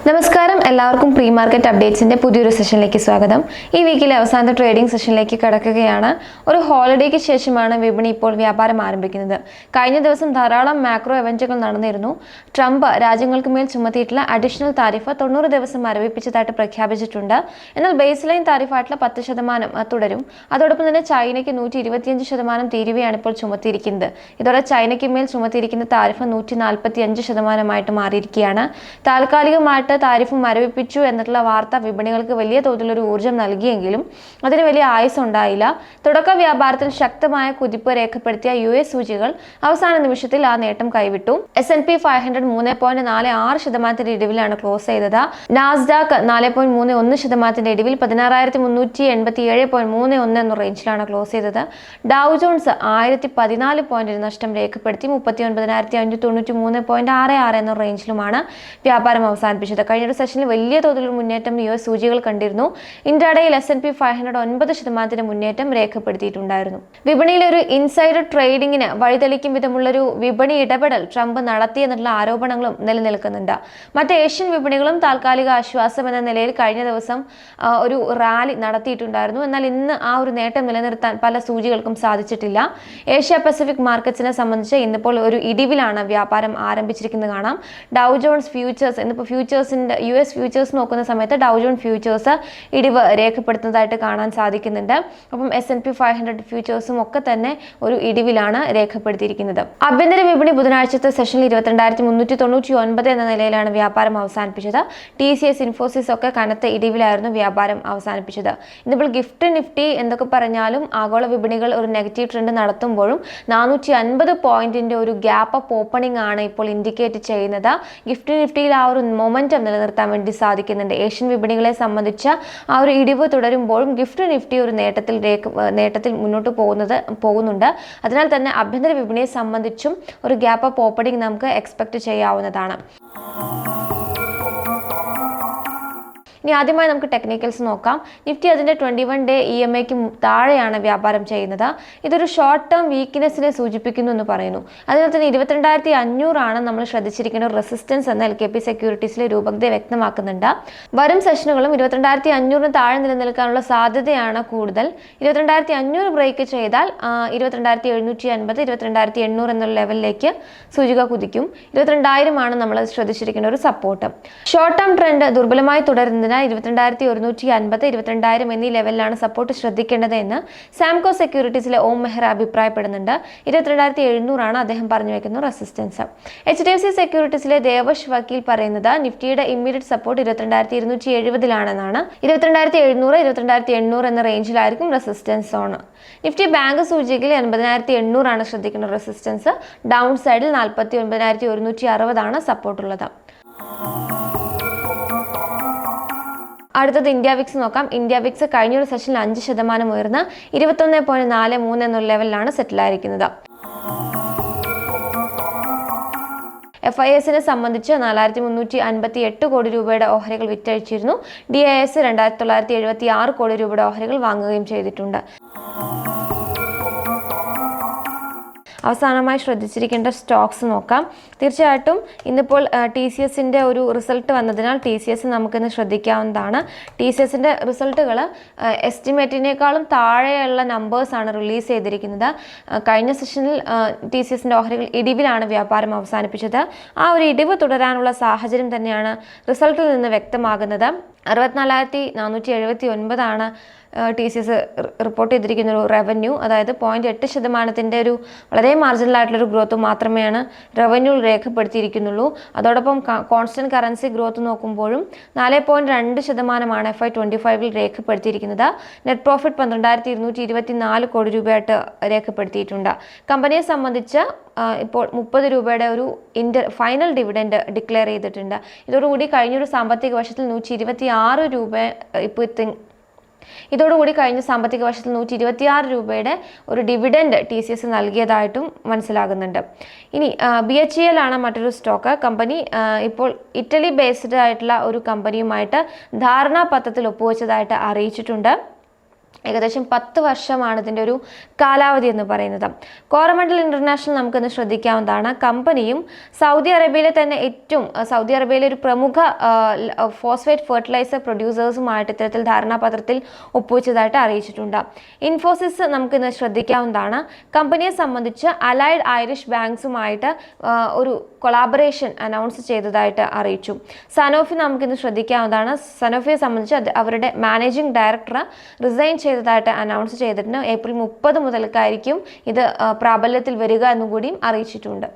നമസ്കാരം, എല്ലാവർക്കും pre market അപ്ഡേറ്റ്സിന്റെ പുതിയൊരു സെഷനിലേക്ക് സ്വാഗതം. ഈ വീക്കിലെ അവസാനത്തെ ട്രേഡിംഗ് സെഷനിലേക്ക് കടക്കുകയാണ്. ഒരു ഹോളിഡേക്ക് ശേഷമാണ് വിപണി ഇപ്പോൾ വ്യാപാരം ആരംഭിക്കുന്നത്. കഴിഞ്ഞ ദിവസം ധാരാളം മാക്രോ ഇവന്റുകൾ നടന്നിരുന്നു. ട്രംപ് രാജ്യങ്ങൾക്ക് മേൽ ചുമത്തിയിട്ടുള്ള അഡീഷണൽ താരിഫ് 90 ദിവസം മരവിപ്പിച്ചതായിട്ട് പ്രഖ്യാപിച്ചിട്ടുണ്ട്. എന്നാൽ ബേസ് ലൈൻ താരിഫായിട്ടുള്ള 10% തുടരും. അതോടൊപ്പം തന്നെ ചൈനയ്ക്ക് 125% തീരുവയാണ് ഇപ്പോൾ ചുമത്തിയിരിക്കുന്നത്. ഇതോടെ ചൈനയ്ക്ക് മേൽ ചുമത്തിയിരിക്കുന്ന താരിഫ് 145% മാറിയിരിക്കുകയാണ്. താൽക്കാലികമായിട്ട് താരിഫ് മരവിപ്പിച്ചു എന്നുള്ള വാർത്ത വിപണികൾക്ക് വലിയ തോതിലൊരു ഊർജ്ജം നൽകിയെങ്കിലും അതിന് വലിയ ആയുസ് ഉണ്ടായില്ല. തുടക്ക വ്യാപാരത്തിൽ ശക്തമായ കുതിപ്പ് രേഖപ്പെടുത്തിയ US സൂചികൾ അവസാന നിമിഷത്തിൽ ആ നേട്ടം കൈവിട്ടു. S&P 500 3.46% ഇടിവിലാണ് ക്ലോസ് ചെയ്തത്. നാസ്ഡാക്ക് 4.31% ഇടിവിൽ 16,387.31 എന്ന റേഞ്ചിലാണ് ക്ലോസ് ചെയ്തത്. ഡൗ ജോൺസ് 1014 പോയിന്റ് നഷ്ടം രേഖപ്പെടുത്തി 39,593.66 എന്ന റേഞ്ചിലുമാണ് വ്യാപാരം അവസാനിപ്പിച്ചത്. കഴിഞ്ഞ ഒരു സെഷനിൽ വലിയ തോതിലുള്ള മുന്നേറ്റം US സൂചികൾ കണ്ടിരുന്നു. ഇന്ത്യയിൽ S&P 500 9% മുന്നേറ്റം രേഖപ്പെടുത്തിയിട്ടുണ്ടായിരുന്നു. വിപണിയിലെ ഒരു ഇൻസൈഡർ ട്രേഡിങ്ങിന് വഴിതെളിക്കും വിധമുള്ളൊരു വിപണി ഇടപെടൽ ട്രംപ് നടത്തിയെന്നുള്ള ആരോപണങ്ങളും നിലനിൽക്കുന്നുണ്ട്. മറ്റ് ഏഷ്യൻ വിപണികളും താൽക്കാലിക ആശ്വാസം എന്ന നിലയിൽ കഴിഞ്ഞ ദിവസം ഒരു റാലി നടത്തിയിട്ടുണ്ടായിരുന്നു. എന്നാൽ ഇന്ന് ആ ഒരു നേട്ടം നിലനിർത്താൻ പല സൂചികൾക്കും സാധിച്ചിട്ടില്ല. ഏഷ്യ പസഫിക് മാർക്കറ്റ്സിനെ സംബന്ധിച്ച് ഇന്നിപ്പോൾ ഒരു ഇടിവിലാണ് വ്യാപാരം ആരംഭിച്ചിരിക്കുന്നത് കാണാം. ഡൗ ജോൺസ് ഫ്യൂച്ചേഴ്സ് ഇന്നിപ്പോൾ US ഫ്യൂച്ചേഴ്സ് നോക്കുന്ന സമയത്ത് ഡൗ ജോൺസ് ഫ്യൂച്ചേഴ്സ് ഇടിവ് രേഖപ്പെടുത്തുന്നതായിട്ട് കാണാൻ സാധിക്കുന്നുണ്ട്. അപ്പം S&P 500 ഫ്യൂച്ചേഴ്സും ഒക്കെ തന്നെ ഒരു ഇടിവിലാണ് രേഖപ്പെടുത്തിയിരിക്കുന്നത്. ആഭ്യന്തര വിപണി ബുധനാഴ്ചത്തെ സെഷനിൽ 22,399 എന്ന നിലയിലാണ് വ്യാപാരം അവസാനിപ്പിച്ചത്. TCS, ഇൻഫോസിസ് ഒക്കെ കനത്ത ഇടിവിലായിരുന്നു വ്യാപാരം അവസാനിപ്പിച്ചത്. ഇന്നിപ്പോൾ ഗിഫ്റ്റ് നിഫ്റ്റി എന്തൊക്കെ പറഞ്ഞാലും ആഗോള വിപണികൾ ഒരു നെഗറ്റീവ് ട്രെൻഡ് നടത്തുമ്പോഴും 450 പോയിന്റിന്റെ ഒരു ഗ്യാപ്പ് അപ്പ് ഓപ്പണിംഗ് ആണ് ഇപ്പോൾ ഇൻഡിക്കേറ്റ് ചെയ്യുന്നത്. ഗിഫ്റ്റ് നിഫ്റ്റിയിൽ ആ ഒരു മൊമെന്റം നിലനിർത്താൻ വേണ്ടി സാധിക്കുന്നുണ്ട്. ഏഷ്യൻ വിപണികളെ സംബന്ധിച്ച് ആ ഒരു ഇടിവ് തുടരുമ്പോഴും ഗിഫ്റ്റ് നിഫ്റ്റി ഒരു നേട്ടത്തിൽ മുന്നോട്ട് പോകുന്നുണ്ട്. അതിനാൽ തന്നെ ആഭ്യന്തര വിപണിയെ സംബന്ധിച്ചും ഒരു ഗ്യാപ്പ് അപ്പ് ഓപ്പണിംഗ് നമുക്ക് എക്സ്പെക്ട് ചെയ്യാവുന്നതാണ്. ഇനി ആദ്യമായി നമുക്ക് ടെക്നിക്കൽസ് നോക്കാം. നിഫ്റ്റി അതിൻ്റെ 21 ഡേ EMAയ്ക്ക് താഴെയാണ് വ്യാപാരം ചെയ്യുന്നത്. ഇതൊരു ഷോർട്ട് ടേം വീക്ക്നെസ്സിനെ സൂചിപ്പിക്കുന്നു എന്ന് പറയുന്നു. അതിനാൽ തന്നെ 22,500 ആണ് നമ്മൾ ശ്രദ്ധിച്ചിരിക്കുന്ന റെസിസ്റ്റൻസ് എന്ന LKP സെക്യൂരിറ്റീസിലെ രൂപകത വ്യക്തമാക്കുന്നുണ്ട്. വരും സെഷനുകളും 22,500 താഴെ നിലനിൽക്കാനുള്ള സാധ്യതയാണ് കൂടുതൽ. 22,500 ബ്രേക്ക് ചെയ്താൽ 22,750, 22,800 എന്ന ലെവലിലേക്ക് സൂചിക കുതിക്കും. 22,000 ആണ് നമ്മൾ ശ്രദ്ധിച്ചിരിക്കുന്ന ഒരു സപ്പോർട്ട്. ഷോർട്ട് ടേം ട്രെൻഡ് ദുർബലമായി തുടരുന്നതിനാൽ 22,150, 22,000 എന്നീ ലെവലിലാണ് സപ്പോർട്ട് ശ്രദ്ധിക്കേണ്ടത് എന്ന് സാംകോ സെക്യൂരിറ്റീസിലെ ഓം മെഹ്റ അഭിപ്രായപ്പെടുന്നുണ്ട്. 22,700 ആണ് അദ്ദേഹം പറഞ്ഞു വെക്കുന്ന റെസിസ്റ്റൻസ്. HDFC സെക്യൂരിറ്റീസിലെ ദേവശ് വക്കീൽ പറയുന്നത് നിഫ്റ്റിയുടെ ഇമ്മീഡിയറ്റ് സപ്പോർട്ട് 22,270 22,700, 22,800 എന്ന റേഞ്ചിലായിരിക്കും റെസിസ്റ്റൻസ് സോൺ. നിഫ്റ്റി ബാങ്ക് സൂചികയിൽ 80,800 ആണ് ശ്രദ്ധിക്കുന്ന റെസിസ്റ്റൻസ്. ഡൗൺ സൈഡിൽ 49,160 ആണ് സപ്പോർട്ട് ഉള്ളത്. അടുത്തത് ഇന്ത്യ വിക്സ് നോക്കാം. ഇന്ത്യ വിക്സ് കഴിഞ്ഞൊരു സെഷനിൽ 5% ഉയർന്ന് 21.43 എന്ന ലെവലിലാണ് സെറ്റിലായിരിക്കുന്നത്. FISനെ സംബന്ധിച്ച് 4,358 കോടി രൂപയുടെ ഓഹരികൾ വിറ്റഴിച്ചിരുന്നു. DIS 2,976 കോടി രൂപയുടെ ഓഹരികൾ വാങ്ങുകയും ചെയ്തിട്ടുണ്ട്. അവസാനമായി ശ്രദ്ധിച്ചിരിക്കേണ്ട സ്റ്റോക്സ് നോക്കാം. തീർച്ചയായിട്ടും ഇന്നിപ്പോൾ TCSന്റെ ഒരു റിസൾട്ട് വന്നതിനാൽ TCS നമുക്കിന്ന് ശ്രദ്ധിക്കാവുന്നതാണ്. TCSന്റെ റിസൾട്ടുകൾ എസ്റ്റിമേറ്റിനേക്കാളും താഴെയുള്ള നമ്പേഴ്സാണ് റിലീസ് ചെയ്തിരിക്കുന്നത്. കഴിഞ്ഞ സെഷനിൽ TCSന്റെ ഓഹരികൾ ഇടിവിലാണ് വ്യാപാരം അവസാനിപ്പിച്ചത്. ആ ഒരു ഇടിവ് തുടരാനുള്ള സാഹചര്യം തന്നെയാണ് റിസൾട്ടിൽ നിന്ന് വ്യക്തമാകുന്നത്. 64,479 ആണ് TCS റിപ്പോർട്ട് ചെയ്തിരിക്കുന്ന ഒരു റവന്യൂ. അതായത് 0.8% ഒരു വളരെ മാർജിനലായിട്ടുള്ളൊരു ഗ്രോത്ത് മാത്രമേയാണ് റവന്യൂ രേഖപ്പെടുത്തിയിരിക്കുന്നുള്ളൂ. അതോടൊപ്പം കോൺസ്റ്റന്റ് കറൻസി ഗ്രോത്ത് നോക്കുമ്പോഴും 4.2% FY25 രേഖപ്പെടുത്തിയിരിക്കുന്നത്. നെറ്റ് പ്രോഫിറ്റ് 12,224 കോടി രൂപയായിട്ട് രേഖപ്പെടുത്തിയിട്ടുണ്ട്. കമ്പനിയെ സംബന്ധിച്ച് ഇപ്പോൾ 30 രൂപയുടെ ഒരു ഫൈനൽ ഡിവിഡൻഡ് ഡിക്ലെയർ ചെയ്തിട്ടുണ്ട്. ഇതോടുകൂടി കഴിഞ്ഞൊരു സാമ്പത്തിക വർഷത്തിൽ 126 രൂപ ഇതോടുകൂടി കഴിഞ്ഞ സാമ്പത്തിക വർഷത്തിൽ 126 രൂപയുടെ ഒരു ഡിവിഡൻഡ് TCS നൽകിയതായിട്ടും മനസ്സിലാകുന്നുണ്ട്. ഇനി BHEL ആണ് മറ്റൊരു സ്റ്റോക്ക്. കമ്പനി ഇപ്പോൾ ഇറ്റലി ബേസ്ഡ് ആയിട്ടുള്ള ഒരു കമ്പനിയുമായിട്ട് ധാരണാപത്രത്തിൽ ഒപ്പുവെച്ചതായിട്ട് അറിയിച്ചിട്ടുണ്ട്. ഏകദേശം 10 വർഷമാണ് ഇതിൻ്റെ ഒരു കാലാവധി എന്ന് പറയുന്നത്. കോറമണ്ടൽ ഇന്റർനാഷണൽ നമുക്കൊന്ന് ശ്രദ്ധിക്കാവുന്നതാണ്. കമ്പനിയും സൗദി അറേബ്യയിലെ തന്നെ സൗദി അറേബ്യയിലെ ഒരു പ്രമുഖ ഫോസ്ഫേറ്റ് ഫെർട്ടിലൈസർ പ്രൊഡ്യൂസേഴ്സുമായിട്ട് ഇത്തരത്തിൽ ധാരണാപത്രത്തിൽ ഒപ്പുവെച്ചതായിട്ട് അറിയിച്ചിട്ടുണ്ട്. ഇൻഫോസിസ് നമുക്കിന്ന് ശ്രദ്ധിക്കാവുന്നതാണ്. കമ്പനിയെ സംബന്ധിച്ച് അലൈഡ് ഐറിഷ് ബാങ്ക്സുമായിട്ട് ഒരു കൊളാബറേഷൻ അനൗൺസ് ചെയ്തതായിട്ട് അറിയിച്ചു. സനോഫി നമുക്കിന്ന് ശ്രദ്ധിക്കാവുന്നതാണ്. സനോഫിയെ സംബന്ധിച്ച് അവരുടെ മാനേജിംഗ് ഡയറക്ടർ റിസൈൻ ചെയ്തതായിട്ട് അനൗൺസ് ചെയ്തിട്ടുണ്ട്. ഏപ്രിൽ 30 മുതൽക്കായിരിക്കും ഇത് പ്രാബല്യത്തിൽ വരിക എന്നുകൂടിയും അറിയിച്ചിട്ടുണ്ട്.